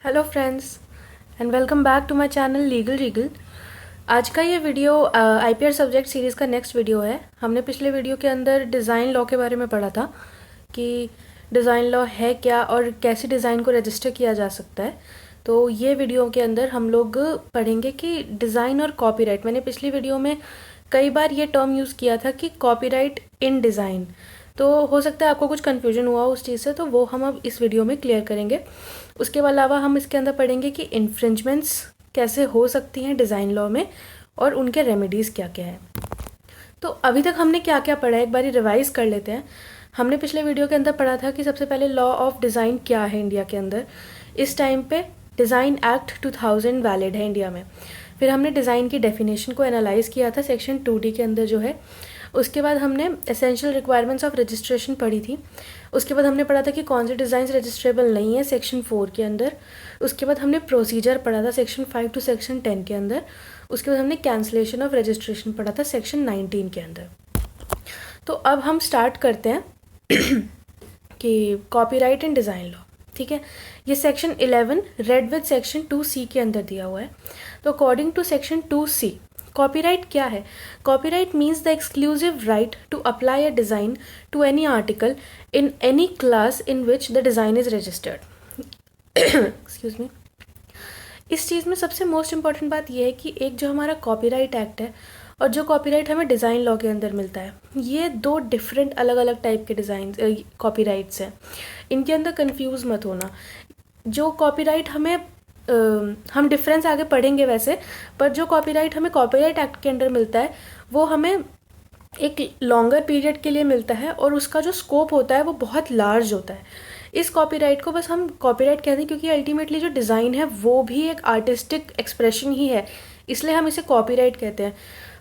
Hello friends and welcome back to my channel legal regal. आज का ये video IPR subject series का next video है। हमने पिछले वीडियो के अंदर डिज़ाइन लॉ के बारे में पढ़ा था कि डिज़ाइन लॉ है क्या और कैसे डिज़ाइन को रजिस्टर किया जा सकता है। तो ये वीडियो के अंदर हम लोग पढ़ेंगे कि डिज़ाइन और कॉपीराइट। मैंने पिछली वीडियो में कई बार ये टर्म यूज़ किया था कि कॉपीराइट इन डिज़ाइन, तो हो सकता है आपको कुछ कन्फ्यूजन हुआ उस चीज़ से, तो वो हम अब इस वीडियो में क्लियर करेंगे। उसके अलावा हम इसके अंदर पढ़ेंगे कि इन्फ्रिंजमेंट्स कैसे हो सकती हैं डिज़ाइन लॉ में और उनके रेमेडीज़ क्या क्या है। तो अभी तक हमने क्या क्या पढ़ा है एक बार रिवाइज़ कर लेते हैं। हमने पिछले वीडियो के अंदर पढ़ा था कि सबसे पहले लॉ ऑफ डिज़ाइन क्या है इंडिया के अंदर। इस टाइम पे डिज़ाइन एक्ट 2000 वैलिड है इंडिया में। फिर हमने डिज़ाइन की डेफिनेशन को एनालाइज़ किया था सेक्शन 2D के अंदर जो है। उसके बाद हमने एसेंशियल रिक्वायरमेंट्स ऑफ रजिस्ट्रेशन पढ़ी थी। उसके बाद हमने पढ़ा था कि कौन से डिज़ाइन रजिस्ट्रेबल नहीं है सेक्शन 4 के अंदर। उसके बाद हमने प्रोसीजर पढ़ा था सेक्शन 5 टू सेक्शन 10 के अंदर। उसके बाद हमने कैंसिलेशन ऑफ रजिस्ट्रेशन पढ़ा था सेक्शन 19 के अंदर। तो अब हम स्टार्ट करते हैं कि कॉपीराइट एंड डिज़ाइन लॉ। ठीक है, ये section 11 read with section 2C के अंदर दिया हुआ है। तो according to section 2C copyright क्या है? Copyright means the exclusive right to apply a design to any article in any class in which the design is registered. Excuse me. इस चीज़ में सबसे मोस्ट इम्पॉर्टेंट बात यह है कि एक जो हमारा कॉपीराइट एक्ट है और जो कॉपीराइट हमें डिज़ाइन लॉ के अंदर मिलता है, ये दो डिफरेंट अलग अलग टाइप के डिज़ाइन कॉपीराइट्स हैं। इनके अंदर कंफ्यूज मत होना। जो कॉपीराइट हमें हम डिफरेंस आगे पढ़ेंगे वैसे, पर जो कॉपीराइट हमें कॉपीराइट एक्ट के अंदर मिलता है वो हमें एक लॉन्गर पीरियड के लिए मिलता है और उसका जो स्कोप होता है वो बहुत लार्ज होता है। इस कॉपीराइट को बस हम कॉपीराइट कहते हैं क्योंकि अल्टीमेटली जो डिज़ाइन है वो भी एक आर्टिस्टिक एक्सप्रेशन ही है, इसलिए हम इसे कॉपीराइट कहते हैं।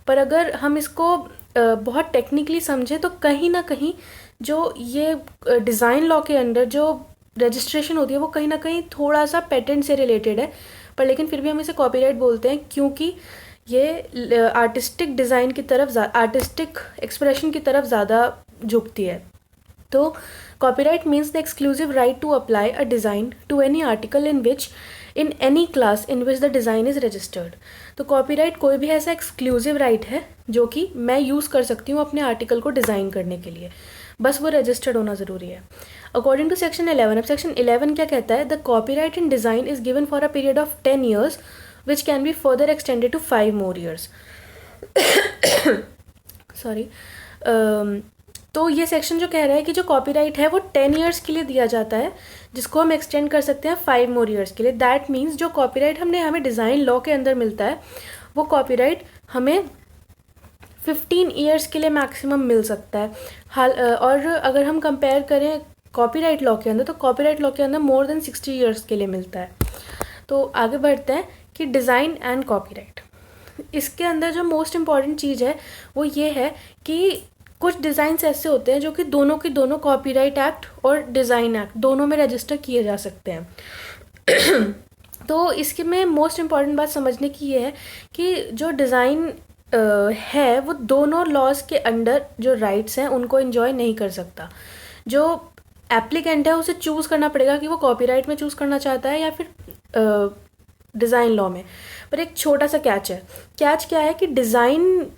पर अगर हम इसको बहुत टेक्निकली समझें तो कहीं ना कहीं जो ये डिज़ाइन लॉ के अंदर जो रजिस्ट्रेशन होती है वो कहीं ना कहीं थोड़ा सा पेटेंट से रिलेटेड है, पर लेकिन फिर भी हम इसे कॉपीराइट बोलते हैं क्योंकि ये आर्टिस्टिक डिज़ाइन की तरफ, आर्टिस्टिक एक्सप्रेशन की तरफ ज़्यादा झुकती है। तो copyright means the exclusive right to apply a design to any article in which in any class in which the design is registered. तो कॉपीराइट कोई भी ऐसा एक्सक्लूसिव राइट है जो कि मैं यूज़ कर सकती हूँ अपने आर्टिकल को डिज़ाइन करने के लिए, बस वो रजिस्टर्ड होना ज़रूरी है। अकॉर्डिंग टू सेक्शन 11, अब सेक्शन 11 क्या कहता है? The copyright in design is given for a period of 10 years which can be further extended to 5 more years। Sorry. तो ये सेक्शन जो कह रहा है कि जो कॉपीराइट है वो 10 years के लिए दिया जाता है, जिसको हम एक्सटेंड कर सकते हैं 5 more years के लिए। दैट मीन्स जो कॉपीराइट हमें डिज़ाइन लॉ के अंदर मिलता है वो कॉपीराइट हमें 15 years के लिए मैक्सिमम मिल सकता है। और अगर हम कंपेयर करें कॉपीराइट लॉ के अंदर, तो कॉपीराइट लॉ के अंदर मोर देन 60 years के लिए मिलता है। तो आगे बढ़ते हैं कि डिज़ाइन एंड कॉपीराइट। इसके अंदर जो मोस्ट इम्पॉर्टेंट चीज़ है वो ये है कि कुछ डिज़ाइंस ऐसे होते हैं जो कि दोनों के दोनों कॉपीराइट एक्ट और डिज़ाइन एक्ट दोनों में रजिस्टर किए जा सकते हैं। तो इसके में मोस्ट इम्पॉर्टेंट बात समझने की ये है कि जो डिज़ाइन है वो दोनों लॉज के अंडर जो राइट्स हैं उनको एंजॉय नहीं कर सकता। जो एप्लीकेंट है उसे चूज़ करना पड़ेगा कि वो कॉपीराइट में चूज़ करना चाहता है या फिर डिज़ाइन लॉ में। पर एक छोटा सा कैच है। कैच क्या है कि डिज़ाइन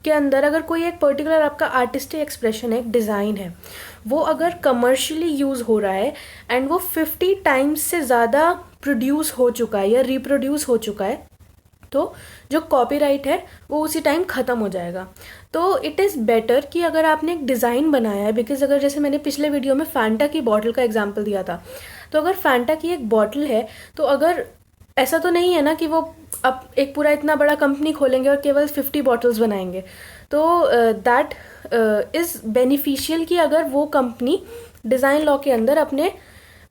के अंदर अगर कोई एक पर्टिकुलर आपका आर्टिस्टिक एक्सप्रेशन है, एक डिज़ाइन है, वो अगर कमर्शियली यूज़ हो रहा है एंड वो 50 times से ज़्यादा प्रोड्यूस हो चुका है या रिप्रोड्यूस हो चुका है, तो जो कॉपीराइट है वो उसी टाइम ख़त्म हो जाएगा। तो इट इज़ बेटर कि अगर आपने एक डिज़ाइन बनाया है, बिकॉज अगर जैसे मैंने पिछले वीडियो में फैंटा की बॉटल का एग्जांपल दिया था, तो अगर फैंटा की एक बॉटल है तो अगर ऐसा तो नहीं है ना कि वो अब एक पूरा इतना बड़ा कंपनी खोलेंगे और केवल 50 बॉटल्स बनाएंगे। तो दैट इज़ बेनिफिशियल कि अगर वो कंपनी डिज़ाइन लॉ के अंदर अपने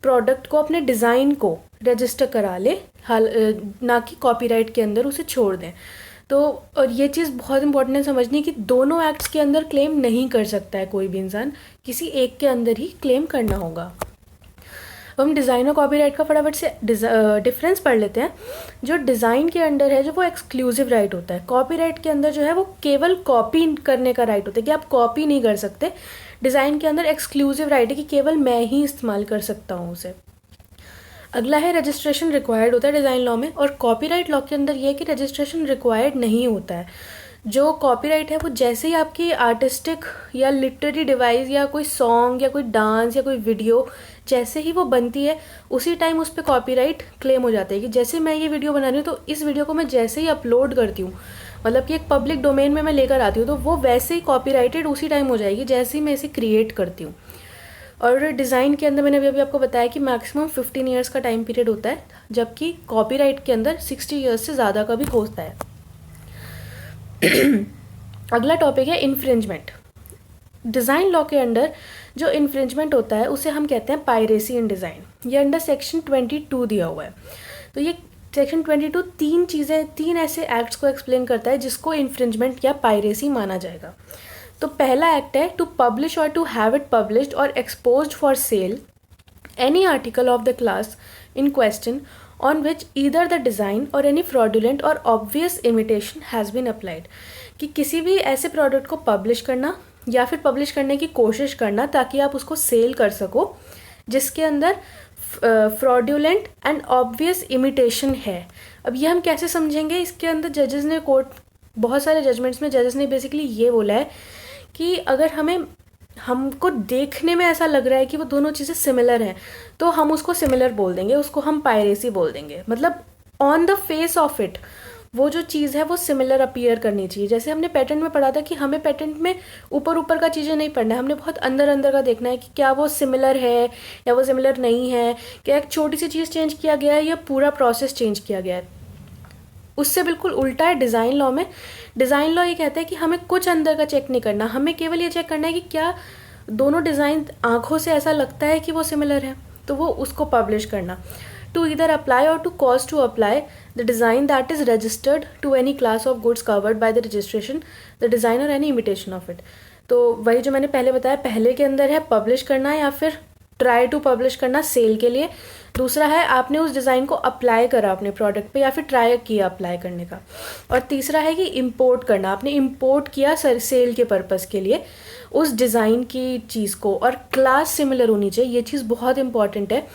प्रोडक्ट को, अपने डिज़ाइन को रजिस्टर करा ले, ना कि कॉपीराइट के अंदर उसे छोड़ दें। तो और ये चीज़ बहुत इंपॉर्टेंट है समझनी कि दोनों एक्ट्स के अंदर क्लेम नहीं कर सकता है कोई भी इंसान, किसी एक के अंदर ही क्लेम करना होगा। हम डिज़ाइन और कॉपीराइट का फटाफट से डिफरेंस पढ़ लेते हैं। जो डिज़ाइन के अंडर है जो वो एक्सक्लूसिव राइट होता है, कॉपीराइट के अंदर जो है वो केवल कॉपी करने का राइट होता है कि आप कॉपी नहीं कर सकते। डिज़ाइन के अंदर एक्सक्लूसिव राइट है कि केवल मैं ही इस्तेमाल कर सकता हूँ उसे। अगला है रजिस्ट्रेशन रिक्वायर्ड होता है डिज़ाइन लॉ में, और कॉपीराइट लॉ के अंदर ये है कि रजिस्ट्रेशन रिक्वायर्ड नहीं होता है। जो कॉपीराइट है वो जैसे ही आपकी आर्टिस्टिक या लिटरेरी डिवाइस या कोई सॉन्ग या कोई डांस या कोई वीडियो जैसे ही वो बनती है उसी टाइम उस पर कॉपीराइट क्लेम हो जाता है। कि जैसे मैं ये वीडियो बना रही हूँ तो इस वीडियो को मैं जैसे ही अपलोड करती हूँ, मतलब कि एक पब्लिक डोमेन में मैं लेकर आती हूँ, तो वो वैसे ही कॉपीराइटेड उसी टाइम हो जाएगी जैसे ही मैं इसे क्रिएट करती हूँ। और डिज़ाइन के अंदर मैंने अभी आपको बताया कि मैक्सिमम 15 ईयर्स का टाइम पीरियड होता है, जबकि कॉपीराइट के अंदर 60 ईयर्स से ज़्यादा का भी होता है। अगला टॉपिक है इन्फ्रिंजमेंट। डिज़ाइन लॉ के अंडर जो इन्फ्रिंजमेंट होता है उसे हम कहते हैं पायरेसी इन डिज़ाइन। ये अंडर सेक्शन 22 दिया हुआ है। तो ये सेक्शन 22 तीन ऐसे एक्ट्स को एक्सप्लेन करता है जिसको इन्फ्रिंजमेंट या पायरेसी माना जाएगा। तो पहला एक्ट है to publish or to have it published or exposed for sale any article of the class in question on which either the design or any fraudulent or obvious imitation has been applied. कि किसी भी ऐसे product को publish करना या फिर publish करने की कोशिश करना ताकि आप उसको सेल कर सको जिसके अंदर फ्रॉडुलेंट एंड ऑब्वियस इमिटेशन है। अब ये हम कैसे समझेंगे? इसके अंदर जजेस ने बहुत सारे जजमेंट्स में जजेस ने बेसिकली ये बोला है कि अगर हमको देखने में ऐसा लग रहा है कि वो दोनों चीज़ें सिमिलर हैं तो हम उसको सिमिलर बोल देंगे, उसको हम पायरेसी बोल देंगे। मतलब on the face of it वो जो चीज़ है वो सिमिलर अपीयर करनी चाहिए। जैसे हमने पेटेंट में पढ़ा था कि हमें पेटेंट में ऊपर ऊपर का चीज़ें नहीं पढ़ना है, हमने बहुत अंदर अंदर का देखना है कि क्या वो सिमिलर है या वो सिमिलर नहीं है, क्या एक छोटी सी चीज़ चेंज किया गया है या पूरा प्रोसेस चेंज किया गया है। उससे बिल्कुल उल्टा है डिज़ाइन लॉ में। डिज़ाइन लॉ ये कहता है कि हमें कुछ अंदर का चेक नहीं करना, हमें केवल ये चेक करना है कि क्या दोनों डिज़ाइन आंखों से ऐसा लगता है कि वो सिमिलर है, तो वो उसको पब्लिश करना। To either apply or to cause to apply the design that is registered to any class of goods covered by the registration the design or any imitation of it. तो वही जो मैंने पहले बताया, पहले के अंदर है पब्लिश करना या फिर ट्राई टू पब्लिश करना सेल के लिए। दूसरा है आपने उस डिज़ाइन को अप्लाई करा अपने प्रोडक्ट पे या फिर ट्राई किया अप्लाई करने का। और तीसरा है कि इंपोर्ट करना, आपने इंपोर्ट किया सेल के पर्पज़ के लिए उस डिज़ाइन की चीज़ को। और क्लास सिमिलर होनी चाहिए, ये चीज़ बहुत इंपॉर्टेंट है,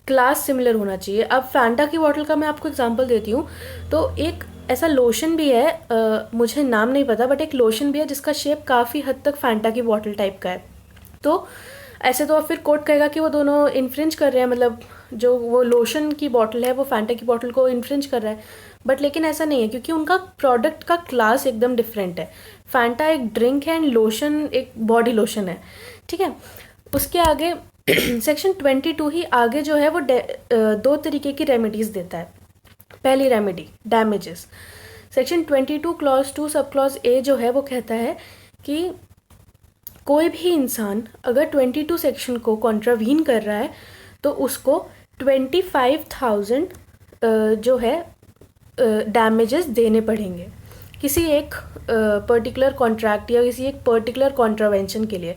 क्लास सिमिलर होना चाहिए। अब फैंटा की बॉटल का मैं आपको एग्जांपल देती हूँ। तो एक ऐसा लोशन भी है, मुझे नाम नहीं पता, बट एक लोशन भी है जिसका शेप काफ़ी हद तक फैंटा की बॉटल टाइप का है। तो ऐसे तो फिर कोर्ट कहेगा कि वो दोनों इन्फ्रिंज कर रहे हैं, मतलब जो वो लोशन की बॉटल है वो फैंटा की बॉटल को इन्फ्रिंज कर रहा है। बट लेकिन ऐसा नहीं है क्योंकि उनका प्रोडक्ट का क्लास एकदम डिफरेंट है। फैंटा एक ड्रिंक है एंड लोशन एक बॉडी लोशन है, ठीक है। उसके आगे सेक्शन 22 ही आगे जो है वो दो तरीके की रेमेडीज़ देता है। पहली remedy damages. Section 22 clause 2 sub clause A जो है वो कहता है कि कोई भी इंसान अगर 22 सेक्शन को कॉन्ट्रावीन कर रहा है तो उसको 25,000 जो है डैमेजेस देने पड़ेंगे किसी एक पर्टिकुलर कॉन्ट्रैक्ट या किसी एक पर्टिकुलर कॉन्ट्रावेंशन के लिए।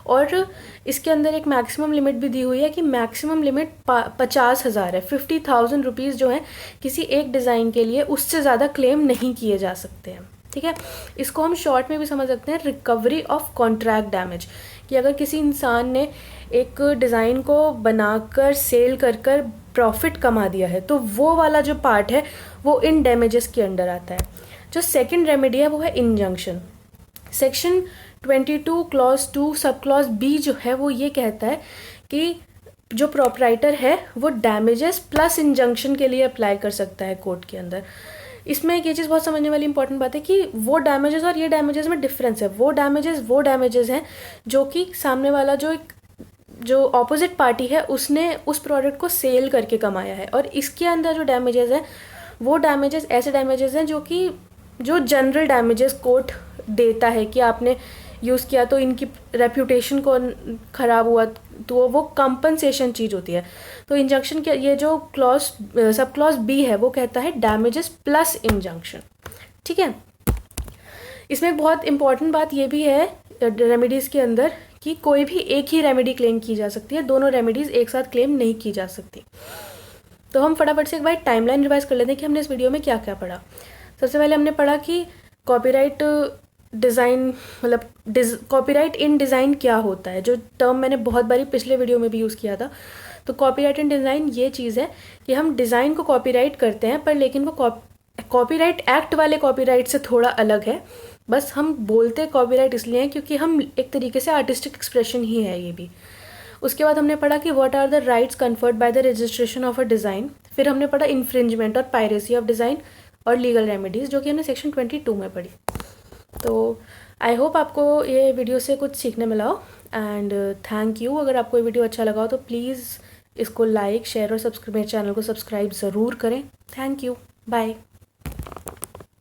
और इसके अंदर एक मैक्सिमम लिमिट भी दी हुई है कि मैक्सिमम लिमिट 50,000 है। 50,000 रुपीज़ जो है किसी एक डिज़ाइन के लिए, उससे ज़्यादा क्लेम नहीं किए जा सकते हैं, ठीक है। इसको हम शॉर्ट में भी समझ सकते हैं रिकवरी ऑफ कॉन्ट्रैक्ट डैमेज। कि अगर किसी इंसान ने एक डिज़ाइन को बनाकर सेल कर कर प्रॉफिट कमा दिया है तो वो वाला जो पार्ट है वो इन डैमेजेस के अंडर आता है। जो सेकंड रेमेडी है वो है injunction. Section 22 clause 2 sub clause B जो है वो ये कहता है कि जो प्रोपराइटर है वो डैमेजेस प्लस इंजंक्शन के लिए अप्लाई कर सकता है कोर्ट के अंदर। इसमें एक ये चीज़ बहुत समझने वाली इंपॉर्टेंट बात है कि वो डैमेजेस और ये डैमेजेस में डिफरेंस है। वो डैमेजेस हैं जो कि सामने वाला जो ऑपोजिट पार्टी है उसने उस प्रोडक्ट को सेल करके कमाया है। और इसके अंदर जो डैमेजेस हैं वो डैमेजेस ऐसे डैमेजेस हैं जो जनरल डैमेजेस कोर्ट देता है कि आपने यूज़ किया तो इनकी रेप्यूटेशन को ख़राब हुआ तो वो कंपनसेशन चीज़ होती है। तो इंजंक्शन के ये जो क्लॉज सब क्लॉज बी है वो कहता है डैमेजेस प्लस इंजंक्शन, ठीक है। इसमें बहुत इंपॉर्टेंट बात ये भी है रेमेडीज़ के अंदर कि कोई भी एक ही रेमेडी क्लेम की जा सकती है, दोनों रेमेडीज़ एक साथ क्लेम नहीं की जा सकती। तो हम फटाफट से एक बार टाइमलाइन रिवाइज कर लेते हैं कि हमने इस वीडियो में क्या क्या पढ़ा। सबसे पहले हमने पढ़ा कि कॉपीराइट डिज़ाइन मतलब कॉपीराइट इन डिज़ाइन क्या होता है, जो टर्म मैंने बहुत बारी पिछले वीडियो में भी यूज़ किया था। तो कॉपीराइट इन डिज़ाइन ये चीज़ है कि हम डिज़ाइन को कॉपीराइट करते हैं, पर लेकिन वो कॉपीराइट एक्ट वाले कॉपीराइट से थोड़ा अलग है। बस हम बोलते कॉपीराइट इसलिए हैं क्योंकि हम एक तरीके से आर्टिस्टिक एक्सप्रेशन ही है ये भी। उसके बाद हमने पढ़ा कि what are the rights conferred by the registration of a design. फिर हमने पढ़ा इन्फ्रिंजमेंट और पायरेसी ऑफ डिज़ाइन और लीगल रेमेडीज़, जो कि हमने सेक्शन 22 में पढ़ी। तो आई होप आपको ये वीडियो से कुछ सीखने मिला हो, एंड थैंक यू। अगर आपको ये वीडियो अच्छा लगा हो तो प्लीज़ इसको लाइक, शेयर और सब्सक्राइब, मेरे चैनल को सब्सक्राइब ज़रूर करें। Thank you, bye.